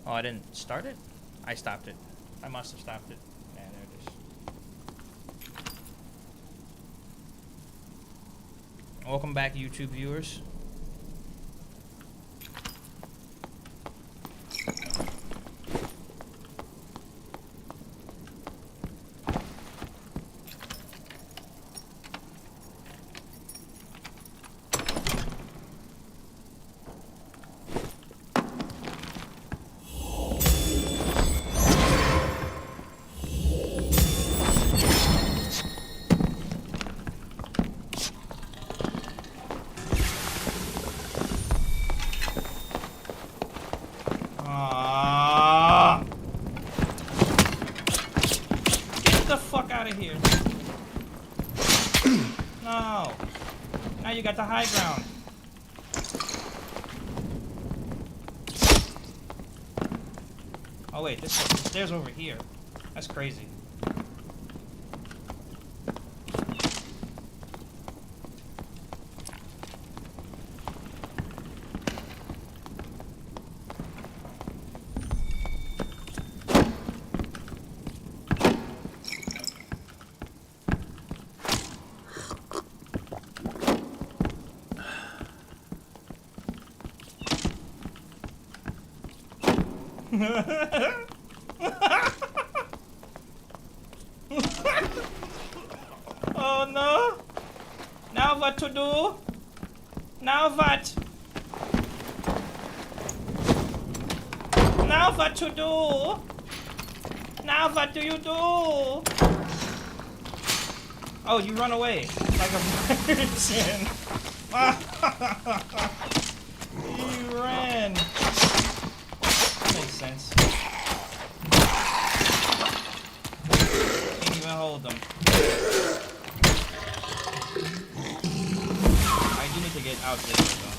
Oh, I didn't start it? I stopped it. I must have stopped it. Yeah, there it is. Welcome back, YouTube viewers. You got the high ground. Oh wait, this stairs over here. That's crazy. Oh no! Now what to do? Now what? Now what to do? Now what do you do? Oh, you run away like a virgin. You ran. Makes sense. Can't even hold them. I do need to get out this way though.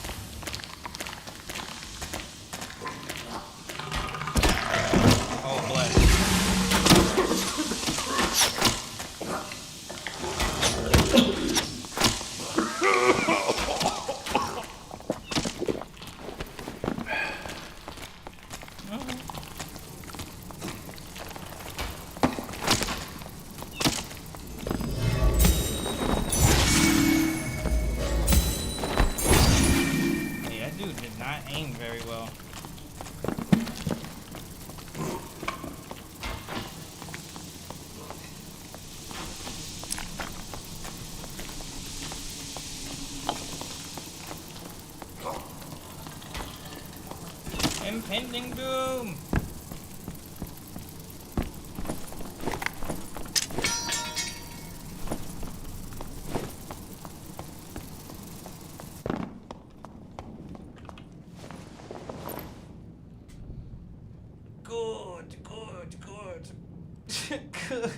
Oh, bless. Very well. Impending doom. Good.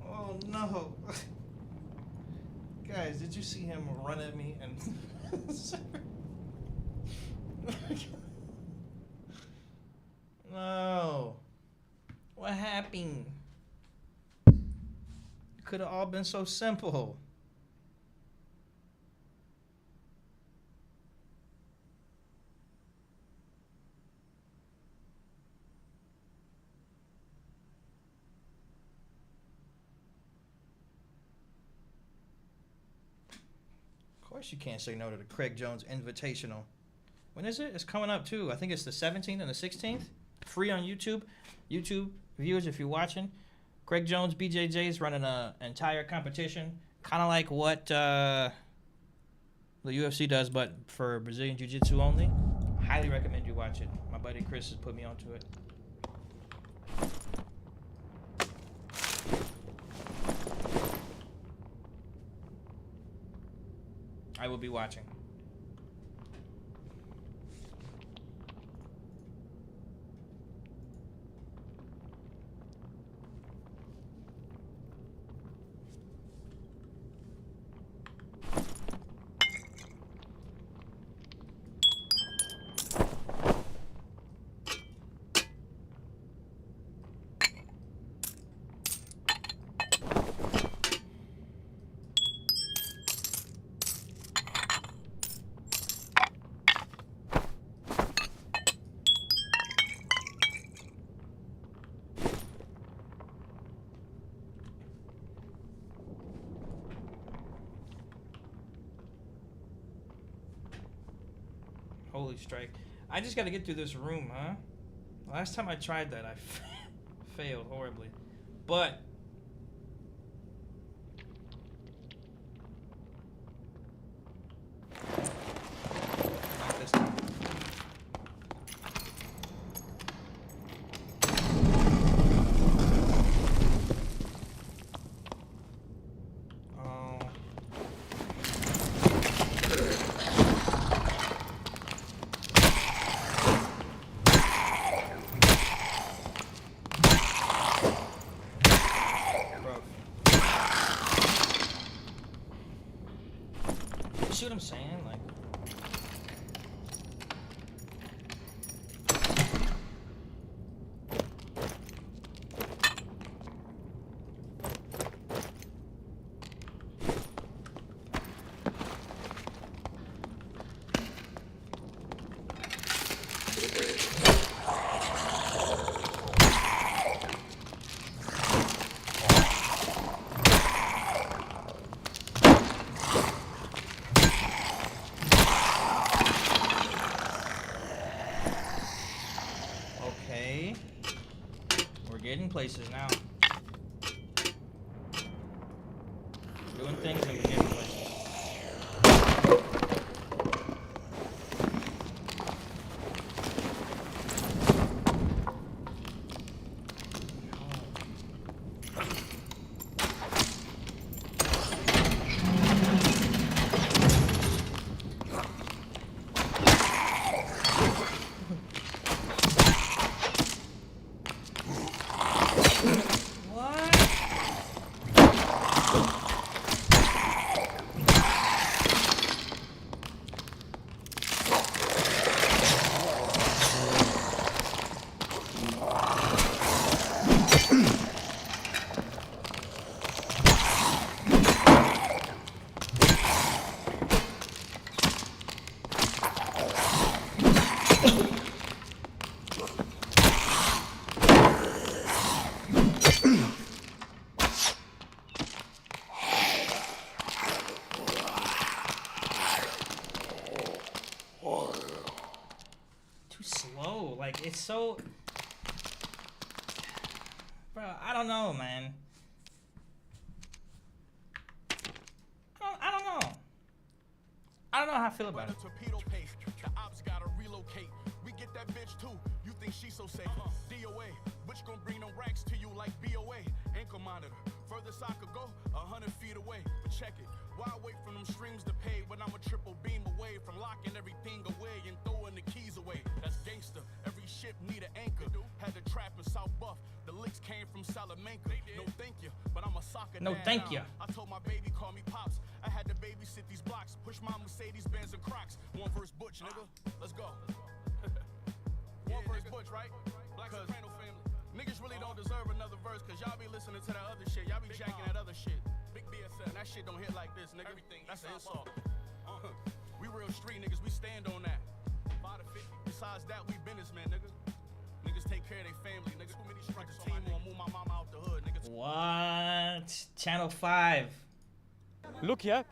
Oh no. Guys, did you see him run at me and no. What happened? It could have all been so simple. Of course you can't say no to the Craig Jones Invitational. When is it? It's coming up too. I think it's the 17th and the 16th. Free on YouTube. YouTube viewers, if you're watching. Craig Jones BJJ is running an entire competition. Kind of like what the UFC does, but for Brazilian Jiu-Jitsu only. Highly recommend you watch it. My buddy Chris has put me onto it. I will be watching. Holy strike. I just got to get through this room, huh? Last time I tried that, I failed horribly. But not this time. See what I'm saying? Like, okay. We're getting places now. Doing things and we're getting places. Slow, like it's so, bro. I don't know, man. I don't know. I don't know how I feel about it. The ops gotta relocate. We get that bitch too. You think she's so safe? DOA, which gon' bring them racks to you like BOA? Ankle monitor. Furthest I could go, 100 feet away. But check it. Why wait for them streams to pay when I'm a triple beam away from locking everything away and throwing the keys away? That's gangster. Every ship need an anchor. Had to trap in South Buff. The licks came from Salamanca. No thank you, but I'm a soccer No dad thank now. you. I told my baby call me Pops. I had to babysit these blocks. Push my Mercedes Benz and Crocs. One verse Butch, nigga. Let's go. One verse Butch, right? Black Soprano family. Niggas really don't deserve another verse because y'all be listening to that other shit. Y'all be jacking that other shit. Big BSN. That shit don't hit like this, nigga. Everything. That's an insult. We real street niggas. We stand on that. 5 to 50. Besides that, we businessmen, nigga. Niggas take care of their family, niggas. Too many strikers on my team. Move my mama out the hood, niggas. What? Channel 5. Look here,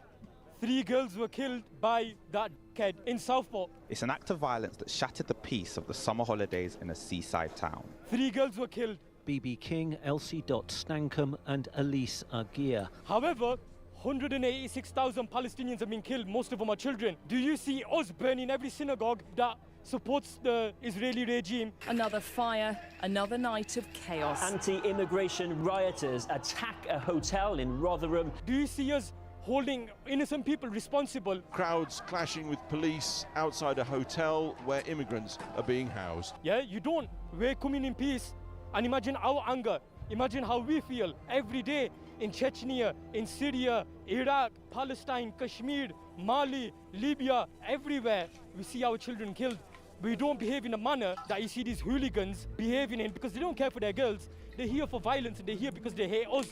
3 girls were killed by that kid in Southport. It's an act of violence that shattered the peace of the summer holidays in a seaside town. 3 girls were killed. BB King, Elsie Stankham and Elise Aguirre. However, 186,000 Palestinians have been killed, most of them are children. Do you see us burning every synagogue that supports the Israeli regime? Another fire, another night of chaos. Anti-immigration rioters attack a hotel in Rotherham. Do you see us holding innocent people responsible? Crowds clashing with police outside a hotel where immigrants are being housed. Yeah, you don't. We're coming in peace. And imagine our anger. Imagine how we feel every day in Chechnya, in Syria, Iraq, Palestine, Kashmir, Mali, Libya, everywhere. We see our children killed. We don't behave in a manner that you see these hooligans behaving in because they don't care for their girls. They're here for violence and they're here because they hate us.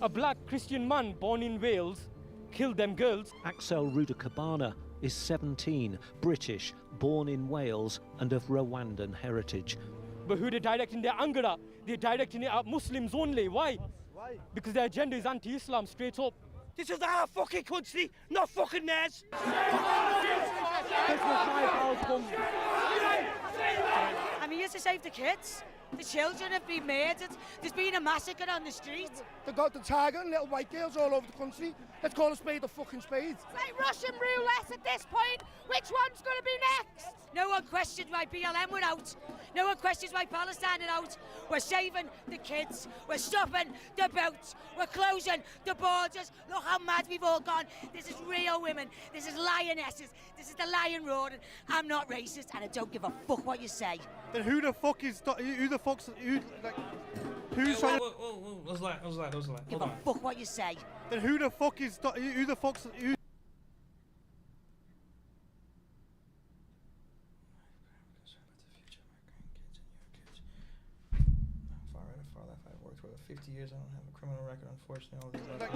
A black Christian man born in Wales killed them girls. Axel Rudakabana is 17, British, born in Wales and of Rwandan heritage. But who they're directing their anger at? They're directing it at Muslims only. Why? Because their agenda is anti-Islam, straight up. This is our fucking country, not fucking theirs. This was my house. I'm here to save the kids. The children have been murdered. There's been a massacre on the street. They got the target and little white girls all over the country. Let's call a spade a fucking spade. It's like Russian roulette at this point. Which one's going to be next? No one questioned why BLM were out. No one questions why Palestine are out. We're saving the kids. We're stopping the boats. We're closing the borders. Look how mad we've all gone. This is real women. This is lionesses. This is the lion roaring. I'm not racist and I don't give a fuck what you say. Then who's trying Whoa, what's that? Give a fuck what you say. Then who the fuck's Far right or far left, I've worked for 50 years. I don't have a criminal record, unfortunately. All these left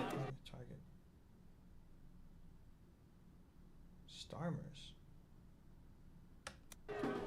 target. Starmers.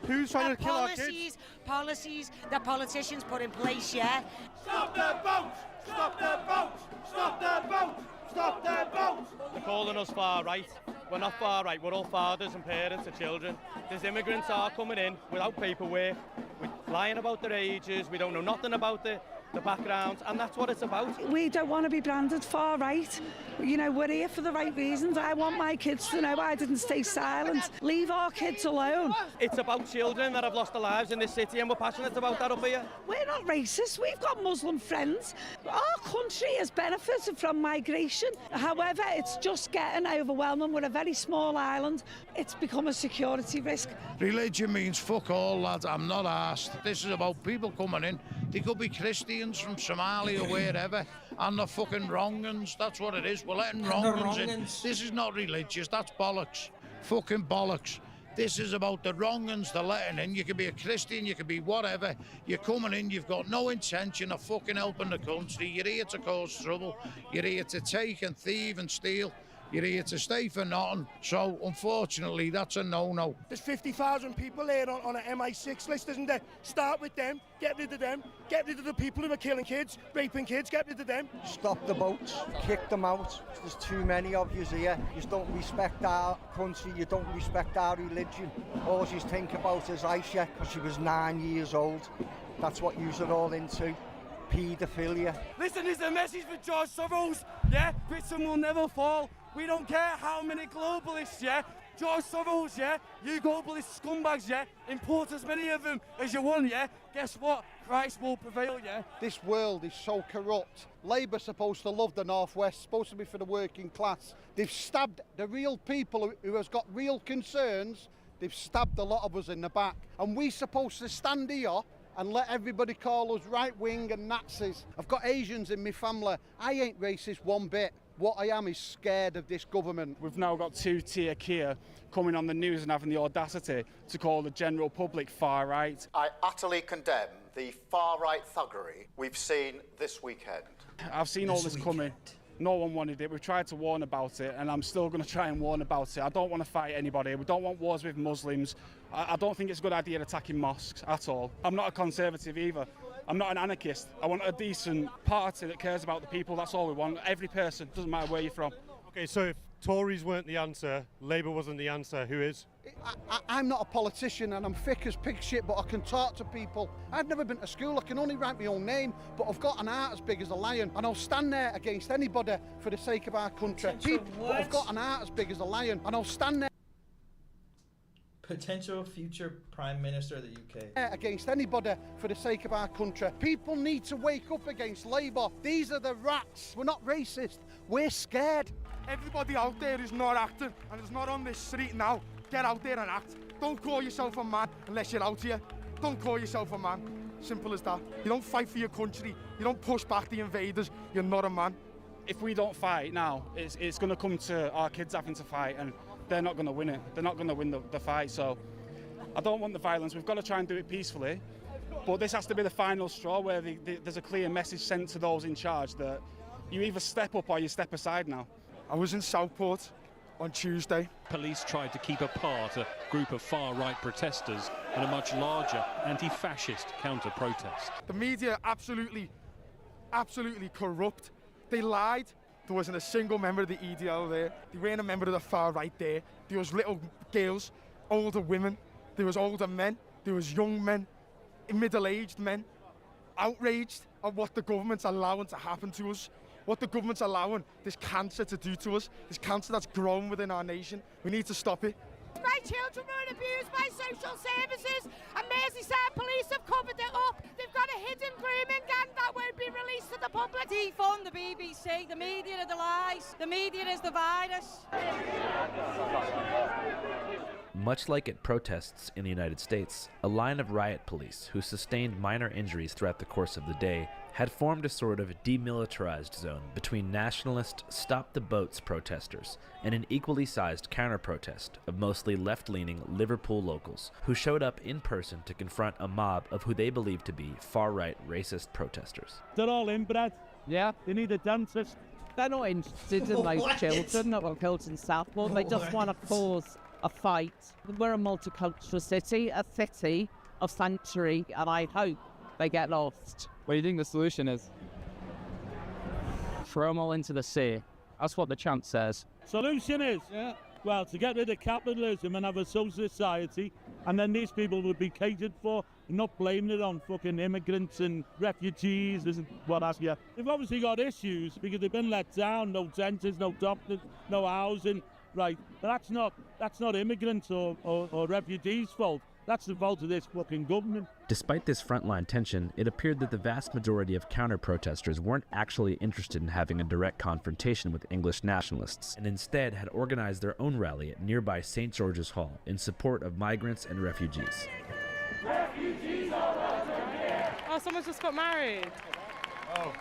Who's trying to kill our kids? Policies that politicians put in place, yeah? Stop the boats! Stop the boats! Stop the boats! Stop the boats! They're calling us far right. We're not far right, we're all fathers and parents of children. There's immigrants are coming in without paperwork, we're lying about their ages, we don't know nothing about the backgrounds, and that's what it's about. We don't want to be branded far right. You know, we're here for the right reasons. I want my kids to know I didn't stay silent. Leave our kids alone. It's about children that have lost their lives in this city, and we're passionate about that up here. We're not racist. We've got Muslim friends. Our country has benefited from migration. However, it's just getting overwhelming. We're a very small island. It's become a security risk. Religion means fuck all, lads. I'm not arsed. This is about people coming in. They could be Christians from Somalia or wherever, and the fucking wrong-uns. That's what it is. We're letting wrong-uns in. This is not religious. That's bollocks. Fucking bollocks. This is about the wrong-uns they're letting in. You can be a Christian, you can be whatever. You're coming in, you've got no intention of fucking helping the country. You're here to cause trouble. You're here to take and thieve and steal. You're here to stay for nothing. So, unfortunately, that's a no-no. There's 50,000 people here on an MI6 list, isn't there? Start with them, get rid of them, get rid of the people who are killing kids, raping kids, get rid of them. Stop the boats, kick them out. There's too many of you here. You don't respect our country, you don't respect our religion. All you think about is Aisha, because she was 9 years old. That's what you're all into. Paedophilia. Listen, there's a message for George Soros, yeah? Britain will never fall. We don't care how many globalists, yeah? George Soros, yeah? You globalist scumbags, yeah? Import as many of them as you want, yeah? Guess what? Christ will prevail, yeah? This world is so corrupt. Labour's supposed to love the Northwest, supposed to be for the working class. They've stabbed the real people who has got real concerns. They've stabbed a lot of us in the back. And we're supposed to stand here and let everybody call us right-wing and Nazis. I've got Asians in my family. I ain't racist one bit. What I am is scared of this government. We've now got two-tier Kia coming on the news and having the audacity to call the general public far right. I utterly condemn the far-right thuggery we've seen this weekend. I've seen all this coming. No one wanted it. We've tried to warn about it, and I'm still going to try and warn about it. I don't want to fight anybody. We don't want wars with Muslims. I don't think it's a good idea attacking mosques at all. I'm not a conservative either. I'm not an anarchist. I want a decent party that cares about the people. That's all we want. Every person, doesn't matter where you're from. Okay, so if Tories weren't the answer, Labour wasn't the answer, who is? I'm not a politician and I'm thick as pig shit, but I can talk to people. I've never been to school, I can only write my own name, but I've got an heart as big as a lion, and I'll stand there against anybody for the sake of our country. But I've got an heart as big as a lion, and I'll stand there Potential future Prime Minister of the UK. Against anybody for the sake of our country. People need to wake up against Labour. These are the rats. We're not racist. We're scared. Everybody out there is not acting and is not on this street now. Get out there and act. Don't call yourself a man unless you're out here. Don't call yourself a man. Simple as that. You don't fight for your country. You don't push back the invaders. You're not a man. If we don't fight now, it's going to come to our kids having to fight, and they're not going to win it. They're not going to win the fight, so I don't want the violence. We've got to try and do it peacefully, but this has to be the final straw where there's a clear message sent to those in charge that you either step up or you step aside now. I was in Southport on Tuesday. Police tried to keep apart a group of far-right protesters and a much larger anti-fascist counter-protest. The media absolutely corrupt. They lied. There wasn't a single member of the EDL there. There weren't a member of the far right there. There was little girls, older women, there was older men, there was young men, middle-aged men, outraged at what the government's allowing to happen to us, what the government's allowing this cancer to do to us, this cancer that's grown within our nation. We need to stop it. My children were abused by social services, and Merseyside police have covered it up. They've got a hidden grooming gang that won't be released to the public. Defund the BBC, the media are the lies, the media is the virus. Much like at protests in the United States, a line of riot police who sustained minor injuries throughout the course of the day had formed a sort of demilitarized zone between nationalist stop-the-boats protesters and an equally sized counter-protest of mostly left-leaning Liverpool locals who showed up in person to confront a mob of who they believed to be far-right racist protesters. They're all inbred. Yeah, they need a dentist. They're not interested in those children that were killed in Southport. They just want to cause a fight. We're a multicultural city, a city of sanctuary, and I hope they get lost. What do you think the solution is? Throw them all into the sea. That's what the chant says. Solution is, well, to get rid of capitalism and have a social society, and then these people would be catered for, not blaming it on fucking immigrants and refugees and what have you. They've obviously got issues because they've been let down, no dentists, no doctors, no housing, right? But that's not immigrants or refugees' fault. That's the fault of this fucking government. Despite this frontline tension, it appeared that the vast majority of counter-protesters weren't actually interested in having a direct confrontation with English nationalists, and instead had organized their own rally at nearby St. George's Hall in support of migrants and refugees. Refugees are welcome here. Oh, someone just got married. Oh.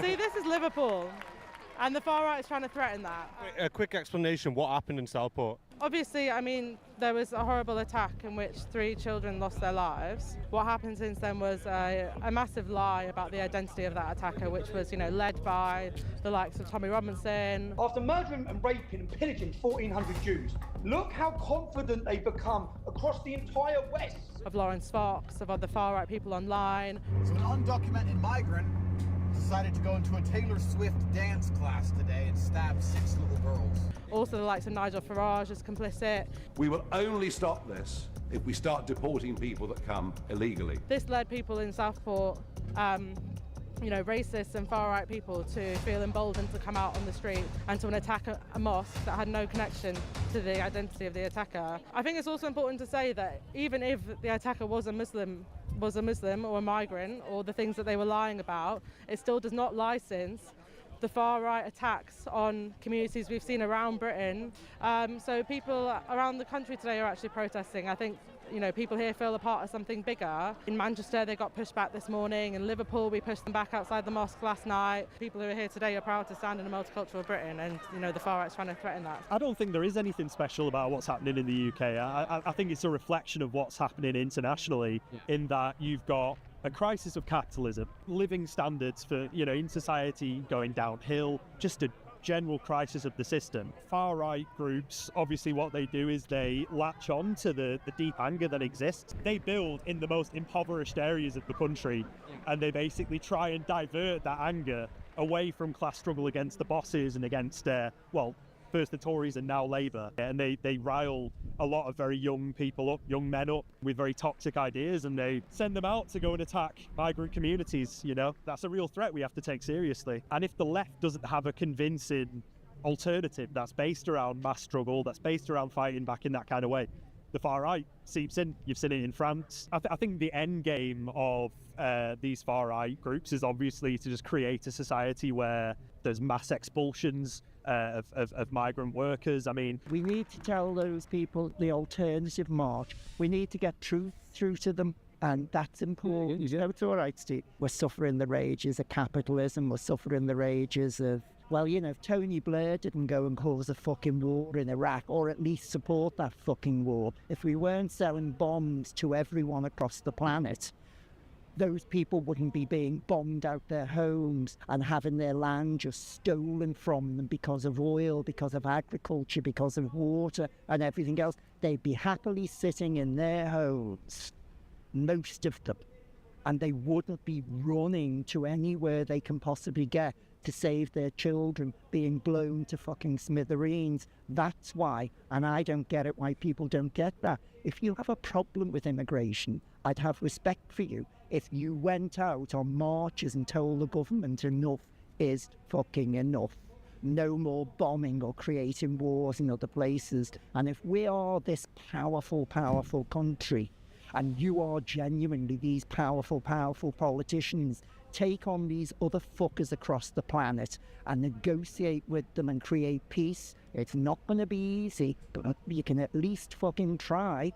See, this is Liverpool, and the far right is trying to threaten that. A quick explanation, what happened in Southport? Obviously, I mean, there was a horrible attack in which 3 children lost their lives. What happened since then was a massive lie about the identity of that attacker, which was, led by the likes of Tommy Robinson. After murdering and raping and pillaging 1,400 Jews, look how confident they've become across the entire West. Of Lawrence Fox, of other far-right people online. So an undocumented migrant decided to go into a Taylor Swift dance class today and stab 6 little girls. Also the likes of Nigel Farage is complicit. We will only stop this if we start deporting people that come illegally. This led people in Southport, racists and far-right people to feel emboldened to come out on the street and to attack a mosque that had no connection to the identity of the attacker. I think it's also important to say that even if the attacker was a Muslim or a migrant or the things that they were lying about, it still does not license the far-right attacks on communities we've seen around Britain. So people around the country today are actually protesting. I think people here feel a part of something bigger. In Manchester, they got pushed back this morning. In Liverpool, we pushed them back outside the mosque last night. People who are here today are proud to stand in a multicultural Britain, and the far right's trying to threaten that. I don't think there is anything special about what's happening in the UK. I think it's a reflection of what's happening internationally, in that you've got a crisis of capitalism, living standards for, in society going downhill, just a general crisis of the system. Far-right groups, obviously what they do is they latch on to the deep anger that exists. They build in the most impoverished areas of the country, and they basically try and divert that anger away from class struggle against the bosses and against, first the Tories and now Labour. And they rile a lot of very young people up, young men up with very toxic ideas, and they send them out to go and attack migrant communities, That's a real threat we have to take seriously. And if the left doesn't have a convincing alternative that's based around mass struggle, that's based around fighting back in that kind of way, the far right seeps in. You've seen it in France. I think the end game of these far right groups is obviously to just create a society where there's mass expulsions of migrant workers. I mean, we need to tell those people the alternative march. We need to get truth through to them, and that's important. It's all right, Steve. We're suffering the rages of capitalism. We're suffering the rages of, if Tony Blair didn't go and cause a fucking war in Iraq, or at least support that fucking war, if we weren't selling bombs to everyone across the planet, those people wouldn't be being bombed out their homes and having their land just stolen from them because of oil, because of agriculture, because of water and everything else. They'd be happily sitting in their homes, most of them, and they wouldn't be running to anywhere they can possibly get to save their children being blown to fucking smithereens. That's why, and I don't get it why people don't get that. If you have a problem with immigration, I'd have respect for you if you went out on marches and told the government enough is fucking enough. No more bombing or creating wars in other places. And if we are this powerful, powerful country, and you are genuinely these powerful, powerful politicians, take on these other fuckers across the planet and negotiate with them and create peace. It's not going to be easy, but you can at least fucking try.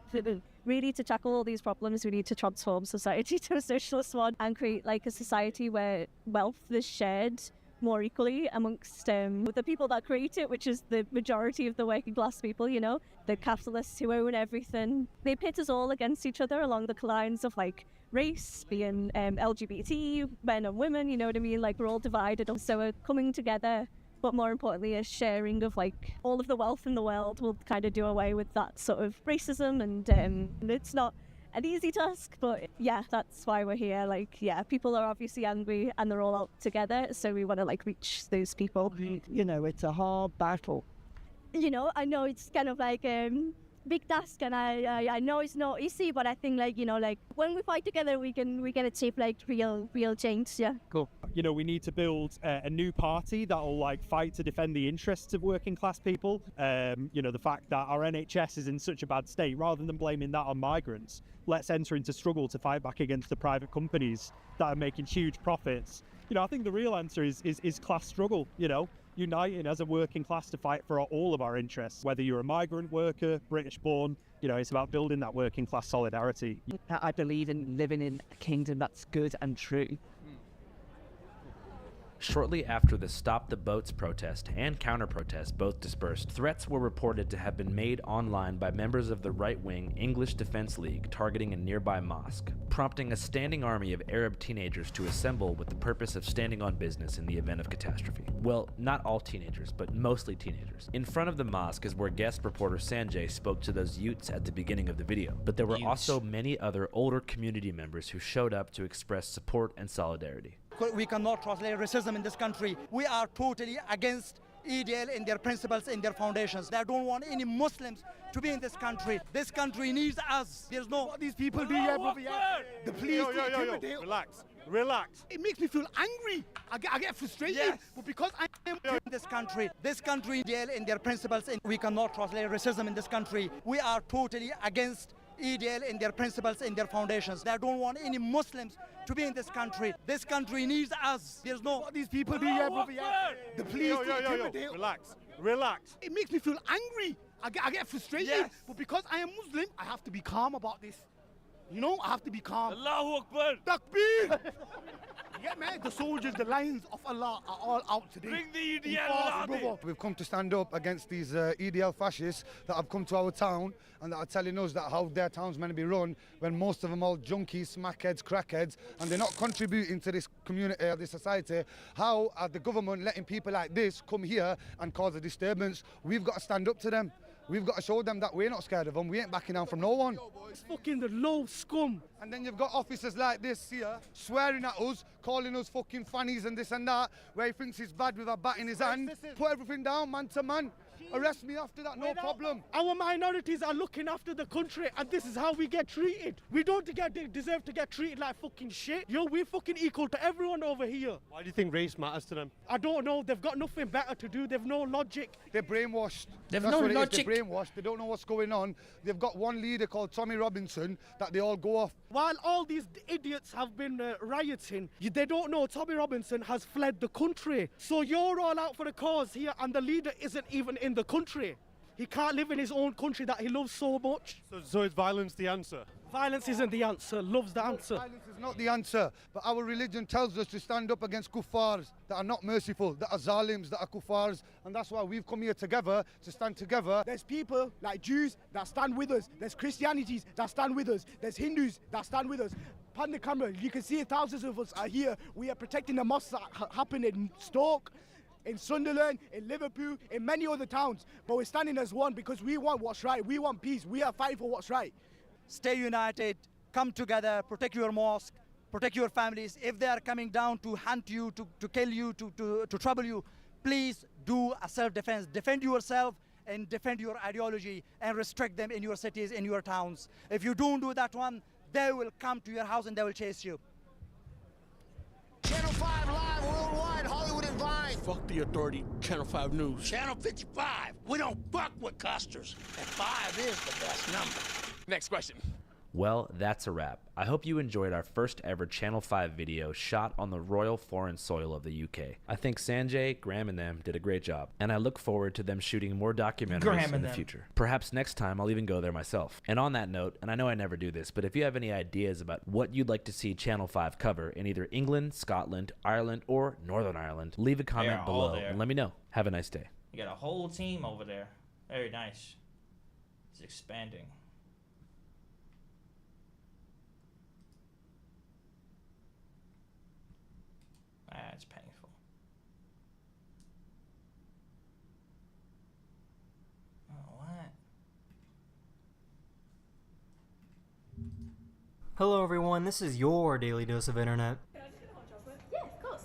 Really, to tackle all these problems, we need to transform society to a socialist one and create like a society where wealth is shared more equally amongst the people that create it, which is the majority of the working class people, you know, the capitalists who own everything. They pit us all against each other along the lines of like race, being LGBT, men and women, you know what I mean? Like we're all divided. So we're coming together, but more importantly, a sharing of like all of the wealth in the world will kind of do away with that sort of racism. And it's not an easy task, but yeah, that's why we're here. Like, yeah, people are obviously angry and they're all out together, so we want to like reach those people. You know, it's a hard battle. You know, I know it's kind of like big task, and I know it's not easy, but I think like, you know, like when we fight together, we can achieve like real change. Yeah. Cool. You know, we need to build a new party that will like fight to defend the interests of working class people. You know, the fact that our NHS is in such a bad state, rather than blaming that on migrants, let's enter into struggle to fight back against the private companies that are making huge profits. You know, I think the real answer is class struggle, you know, uniting as a working class to fight for all of our interests, whether you're a migrant worker, British born, you know, it's about building that working class solidarity. I believe in living in a kingdom that's good and true. Shortly after the Stop the Boats protest and counter-protest both dispersed, threats were reported to have been made online by members of the right-wing English Defense League targeting a nearby mosque, prompting a standing army of Arab teenagers to assemble with the purpose of standing on business in the event of catastrophe. Well, not all teenagers, but mostly teenagers. In front of the mosque is where guest reporter Sanjay spoke to those youths at the beginning of the video, but there were also many other older community members who showed up to express support and solidarity. We cannot translate racism in this country. We are totally against EDL in their principles, in their foundations. They don't want any Muslims to be in this country. This country needs us. There's no... What these people do here, brother, yeah? The police, Relax. It makes me feel angry. I get frustrated. Yes. But because I am in this country EDL in their principles, we cannot translate racism in this country. We are totally against EDL in their principles, in their foundations. They don't want any Muslims to be in this country. This country needs us. There's no... What these people do here, brother, yeah? The police, Relax. It makes me feel angry. I get frustrated. Yes. But because I am Muslim, I have to be calm about this. You know, I have to be calm. Allahu Akbar. Takbir. Yeah, man, the soldiers, the lions of Allah are all out today. Bring the EDL. We've come to stand up against these EDL fascists that have come to our town and that are telling us that how their town's meant to be run when most of them are junkies, smackheads, crackheads, and they're not contributing to this community, this society. How are the government letting people like this come here and cause a disturbance? We've got to stand up to them. We've got to show them that we're not scared of them. We ain't backing down from no one. It's fucking the low scum. And then you've got officers like this here swearing at us, calling us fucking fannies and this and that, where he thinks he's bad with a bat in his hand. Put everything down, man to man. Arrest me after that, no problem. Our minorities are looking after the country and this is how we get treated. We don't deserve to get treated like fucking shit. Yo, we're fucking equal to everyone over here. Why do you think race matters to them? I don't know. They've got nothing better to do. They've no logic. They're brainwashed. They've That's no what logic. They're brainwashed. They don't know what's going on. They've got one leader called Tommy Robinson that they all go off. While all these idiots have been rioting, they don't know Tommy Robinson has fled the country. So you're all out for the cause here and the leader isn't even in the country. He can't live in his own country that he loves so much. So is violence the answer? Violence isn't the answer, love's the answer. Violence is not the answer, but our religion tells us to stand up against kuffars that are not merciful, that are zalims, that are kuffars, and that's why we've come here together, to stand together. There's people like Jews that stand with us, there's Christianities that stand with us, there's Hindus that stand with us. Pan the camera, you can see thousands of us are here. We are protecting the mosques that happen in Stoke, in Sunderland, in Liverpool, in many other towns. But we're standing as one because we want what's right. We want peace. We are fighting for what's right. Stay united, come together, protect your mosque, protect your families. If they are coming down to hunt you, to kill you, to trouble you, please do a self-defense. Defend yourself and defend your ideology and restrict them in your cities, in your towns. If you don't do that one, they will come to your house and they will chase you. Channel 5 Live worldwide, Hollywood and Vine. Fuck the authority, Channel 5 News. Channel 55. We don't fuck with custers. And 5 is the best number. Next question. Well, that's a wrap. I hope you enjoyed our first ever Channel 5 video shot on the royal foreign soil of the UK. I think Sanjay, Graham, and them did a great job, and I look forward to them shooting more documentaries in the future. Perhaps next time I'll even go there myself. And on that note, and I know I never do this, but if you have any ideas about what you'd like to see Channel 5 cover in either England, Scotland, Ireland, or Northern Ireland, leave a comment below and let me know. Have a nice day. You got a whole team over there. Very nice. It's expanding. It's painful. Oh, what? Hello everyone, this is your daily dose of internet. Yeah, of course.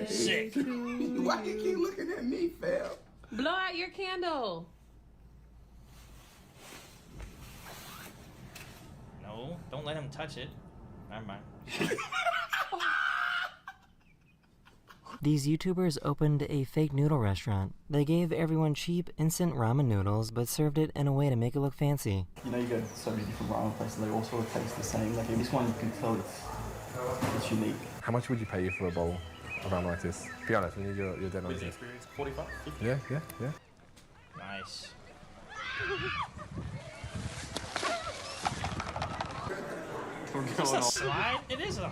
Sick. Why you keep looking at me, fam? Blow out your candle. No, don't let him touch it. Never mind. These YouTubers opened a fake noodle restaurant. They gave everyone cheap, instant ramen noodles, but served it in a way to make it look fancy. You know, you go to so many different ramen places, they all sort of taste the same. Like, this one you can tell it's unique. How much would you pay for a bowl of ramen like this? Be honest, when you're dead honest. Experience 45? 50? Yeah. Nice. Is this a slide? It is a...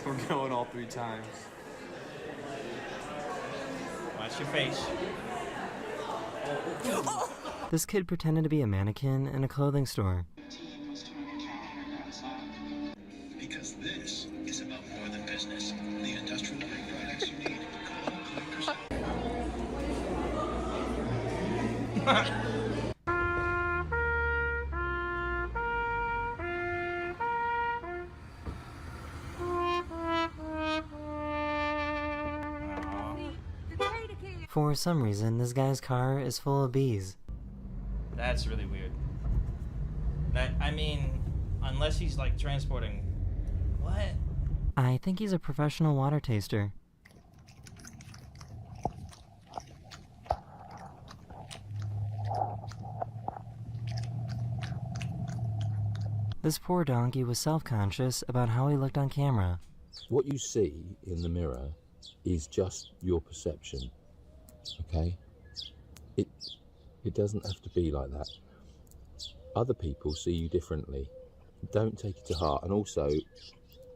We're going all 3 times. Watch your face. This kid pretended to be a mannequin in a clothing store. Because this is about more than business. The industrial products you need. For some reason, this guy's car is full of bees. That's really weird. I mean, unless he's like transporting... What? I think he's a professional water taster. This poor donkey was self-conscious about how he looked on camera. What you see in the mirror is just your perception, okay? It doesn't have to be like that. Other people see you differently. Don't take it to heart. And also,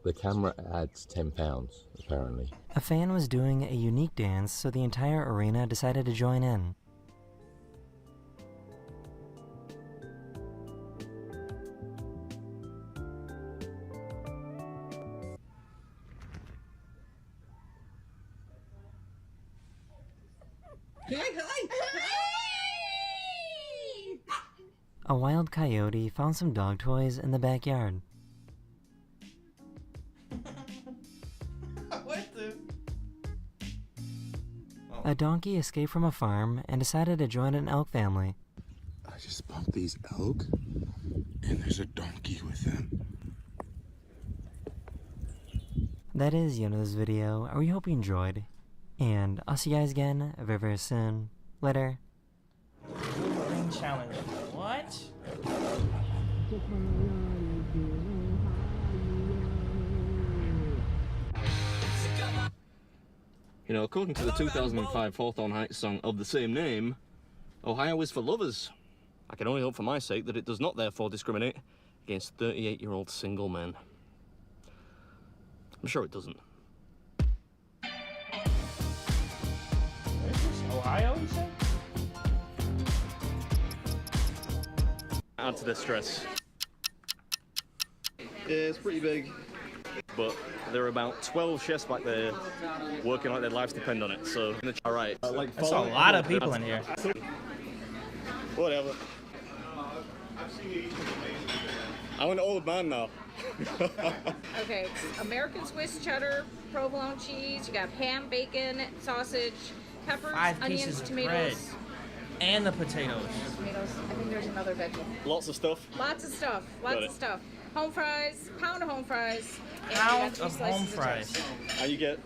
the camera adds £10, apparently. A fan was doing a unique dance, so the entire arena decided to join in. A wild coyote found some dog toys in the backyard. What the? A donkey escaped from a farm and decided to join an elk family. I just bumped these elk, and there's a donkey with them. That is the end of this video. We hope you enjoyed. And I'll see you guys again very, very soon. Later. Wolverine challenge. What? You know, according to the 2005 Hawthorne Heights song of the same name, Ohio is for lovers. I can only hope for my sake that it does not therefore discriminate against 38-year-old single men. I'm sure it doesn't. Ohio, you said? Add to the stress. Yeah, it's pretty big. But there are about 12 chefs back there working like their lives depend on it. So, all right. That's a lot of people in here. Whatever. I'm an old man now. Okay, it's American Swiss cheddar, provolone cheese. You got ham, bacon, sausage, peppers, 5 onions, pieces of tomatoes. bread. And the potatoes. Tomatoes. I think there's another veggie. Lots of stuff. Lots of stuff. Lots of stuff. Home fries, pound of home fries. And Pound you got 3 of slices home of fries. toast. And you get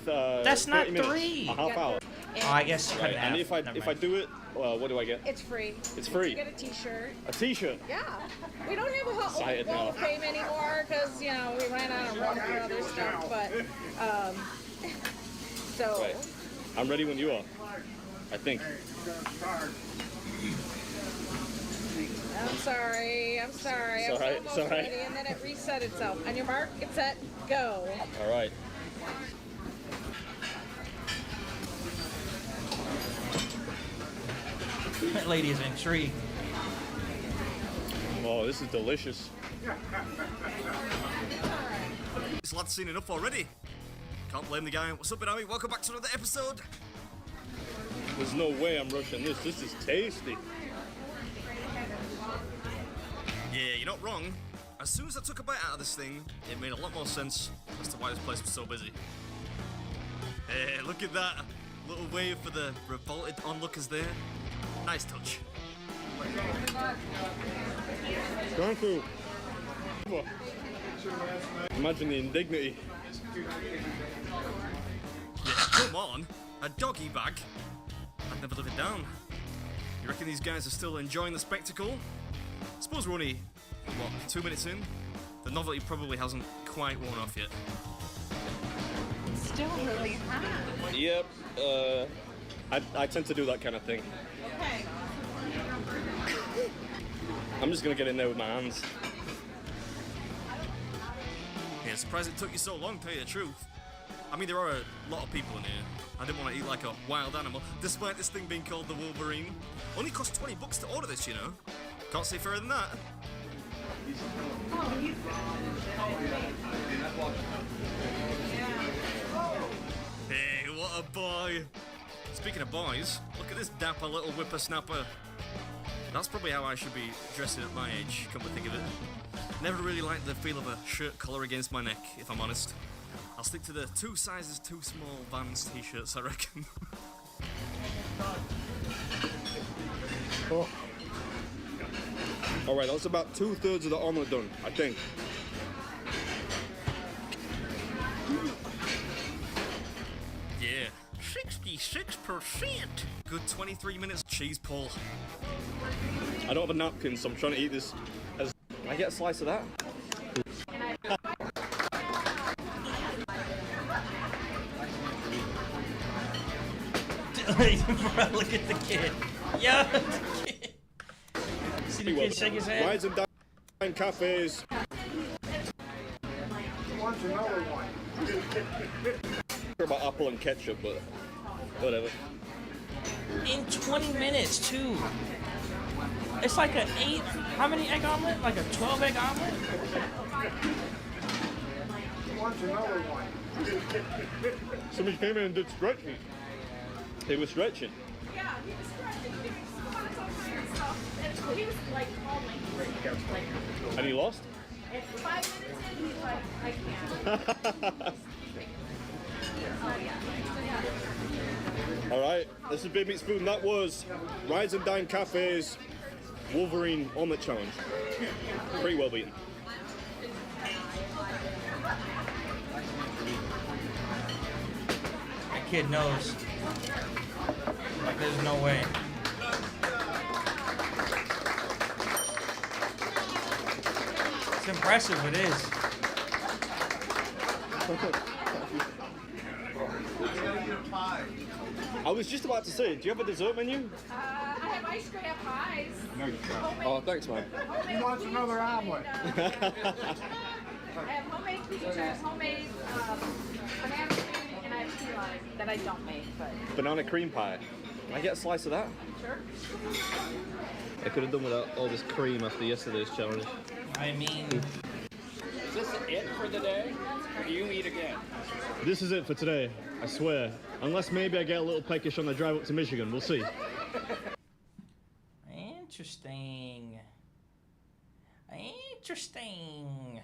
That's 30 not minutes, 3. a half hour. Oh, I guess cut Right. it in And half. if I do it, well, what do I get? It's free. It's free. You get a T-shirt. A T-shirt. Yeah. We don't have a Excited Hall now. of Fame anymore because, you know, we ran out of room for other stuff. But, so. Right. I'm ready when you are. I think. I'm sorry. I'm sorry. It's I was all right, almost it's all right. ready, and then it reset itself. On your mark, get set, go. All right. That lady is intrigued. Oh, this is delicious. This lad's seen enough already. Can't blame the guy. What's up, Benami? Welcome back to another episode. There's no way I'm rushing this. This is tasty. Yeah, you're not wrong. As soon as I took a bite out of this thing, it made a lot more sense as to why this place was so busy. Hey, look at that. Little wave for the revolted onlookers there. Nice touch. Thank you. Imagine the indignity. Yeah, come on. A doggy bag? I'd never live it down. You reckon these guys are still enjoying the spectacle? I suppose we're only, what, 2 minutes in? The novelty probably hasn't quite worn off yet. It's still really hot. Yep. I tend to do that kind of thing. Okay. I'm just gonna get in there with my hands. Yeah, surprised it took you so long, to tell you the truth. I mean, there are a lot of people in here. I didn't want to eat like a wild animal, despite this thing being called the Wolverine. Only cost $20 to order this, you know. Can't say fairer than that. Hey, what a boy. Speaking of boys, look at this dapper little whippersnapper. That's probably how I should be dressing at my age, come to think of it. Never really liked the feel of a shirt collar against my neck, if I'm honest. I'll stick to the 2 sizes too small Vans t-shirts, I reckon. Oh. All right, that's about 2/3 of the omelet done, I think. Yeah, 66%. Good 23 minutes cheese pull. I don't have a napkin, so I'm trying to eat this as... Can I get a slice of that? Look at the kid. Yo, the kid. See the kid shake his head? Rides and dine cafes. Want another one? Sure about apple and ketchup, but whatever. In 20 minutes, too. It's like an 8, how many egg omelet? Like a 12 egg omelet? Want another one? Somebody came in and did stretching. They were stretching. Yeah, he was stretching. He was going and stuff. And he was like, oh my. And he lost? And 5 minutes in, he's like, I can't. Oh, yeah. All right, this is Big Meat Spoon. That was Rides and Dine Cafes Wolverine Omelette Challenge. Pretty well beaten. That kid knows. Like, there's no way. It's impressive, it is. I was just about to say, do you have a dessert menu? I have ice cream pies. No, you don't. Oh, thanks, man. He wants another omelet. I have homemade pizza, homemade banana cream, and I have key lime that I don't make, but... Banana cream pie. Can I get a slice of that? Sure. I could have done without all this cream after yesterday's challenge. I mean, it for the day? Or do you eat again? This is it for today, I swear. Unless maybe I get a little peckish on the drive up to Michigan. We'll see. Interesting. Interesting.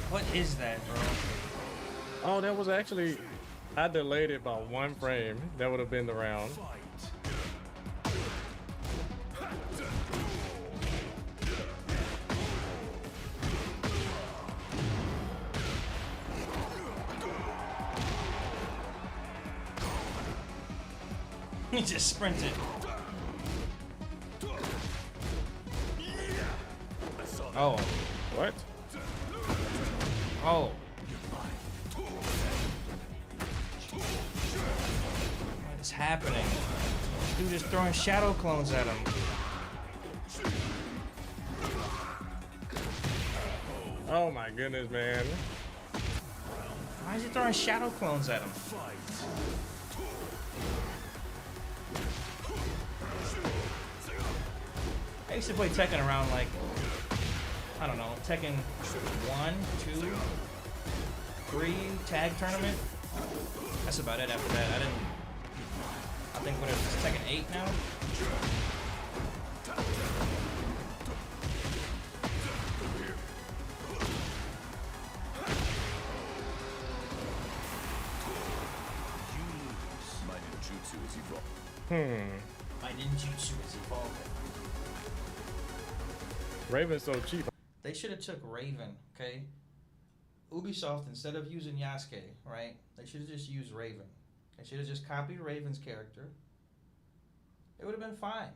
What is that, bro? Oh, that was actually... I delayed it by 1 frame. That would have been the round. He just sprinted. Oh. What? Oh. What is happening? Dude is throwing shadow clones at him. Oh my goodness, man. Why is he throwing shadow clones at him? I used to play Tekken around like, I don't know, Tekken 1, 2, 3 tag tournament. That's about it after that. I think what is this, Tekken 8 now? My ninjutsu is evolving. Raven's so cheap. They should have took Raven, okay? Ubisoft, instead of using Yasuke, right? They should have just used Raven. They should have just copied Raven's character. It would have been fine.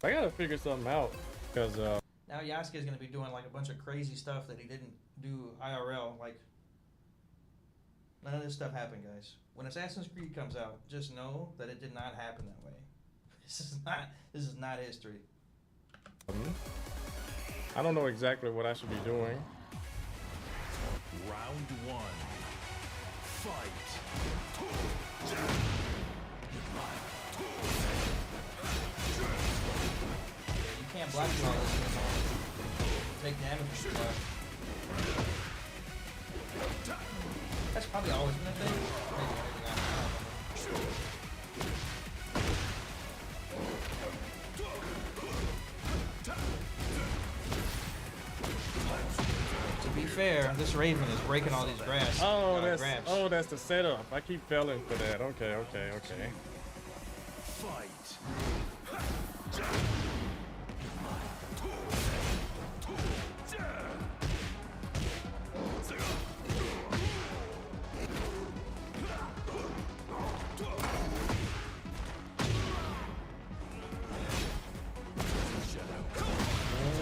I gotta figure something out, because Now Yasuke is gonna be doing like a bunch of crazy stuff that he didn't do IRL. Like, none of this stuff happened, guys. When Assassin's Creed comes out, just know that it did not happen that way. This is not history. I don't know exactly what I should be doing. Round 1. Fight. You can't block all this anymore. Take damage from the block. That's probably always been a thing. Maybe anything I don't know. To be fair, this Raven is breaking all these grass. That's the setup. I keep falling for that. Okay. Fight.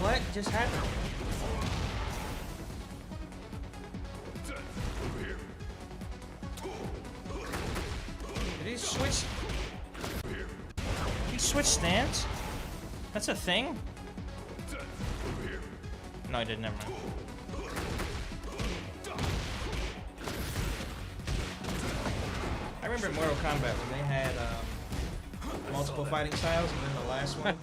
What just happened? Did he switch? He switched stance? That's a thing? No, I didn't. Never mind. I remember in Mortal Kombat when they had multiple fighting styles, and then the last one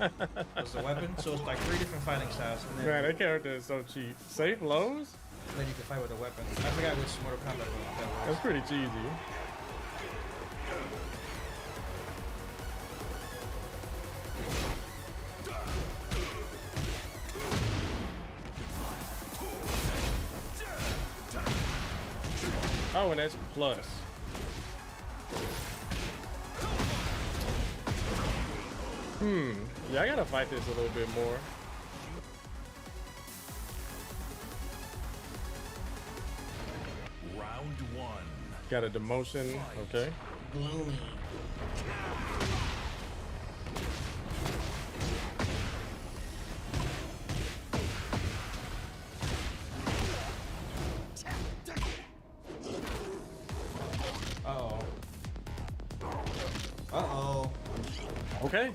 was the weapon. So it's like 3 different fighting styles. And then Man, that character is so cheap. Safe lows? then you can fight with a weapon. I forgot which Mortal Kombat one that was. That's pretty cheesy. Oh, and that's plus. Yeah, I gotta fight this a little bit more. Round 1. Got a demotion, okay. Gloomy. Uh-oh. Uh-oh. Okay.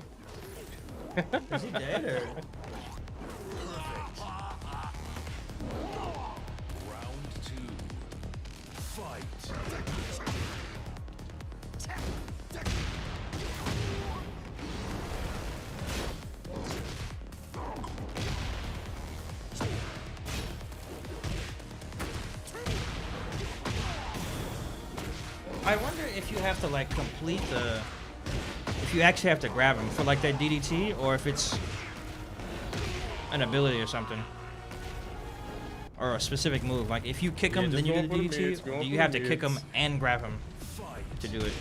Is he dead or? I wonder if you have to like complete the, if you actually have to grab him for like that DDT, or if it's an ability or something, or a specific move. Like if you kick him, then you do the DDT. Do you have to kick him and grab him to do it?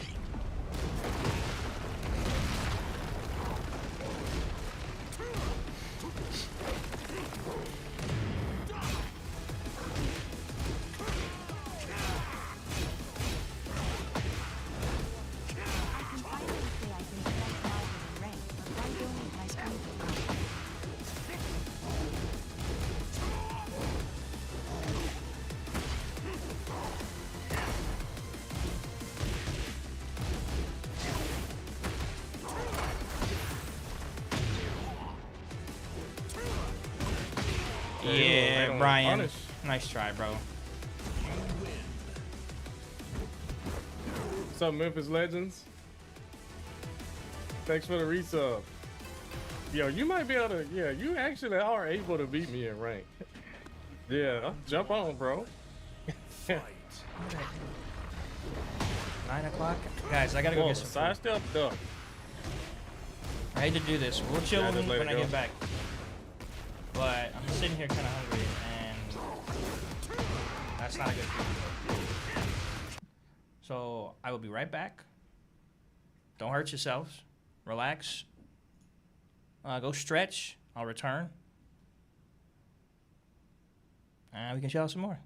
Yeah, Brian. Nice try, bro. What's up, Memphis Legends? Thanks for the resub. Yo, you might be able to, yeah, you actually are able to beat me in rank. Yeah, jump on, bro. 9 o'clock? Guys, I gotta go get some side step duck. I hate to do this. We'll chill when I get back. But I'm sitting here kind of hungry, and that's not a good feeling. So I will be right back. Don't hurt yourselves. Relax. Go stretch. I'll return. And we can chill some more.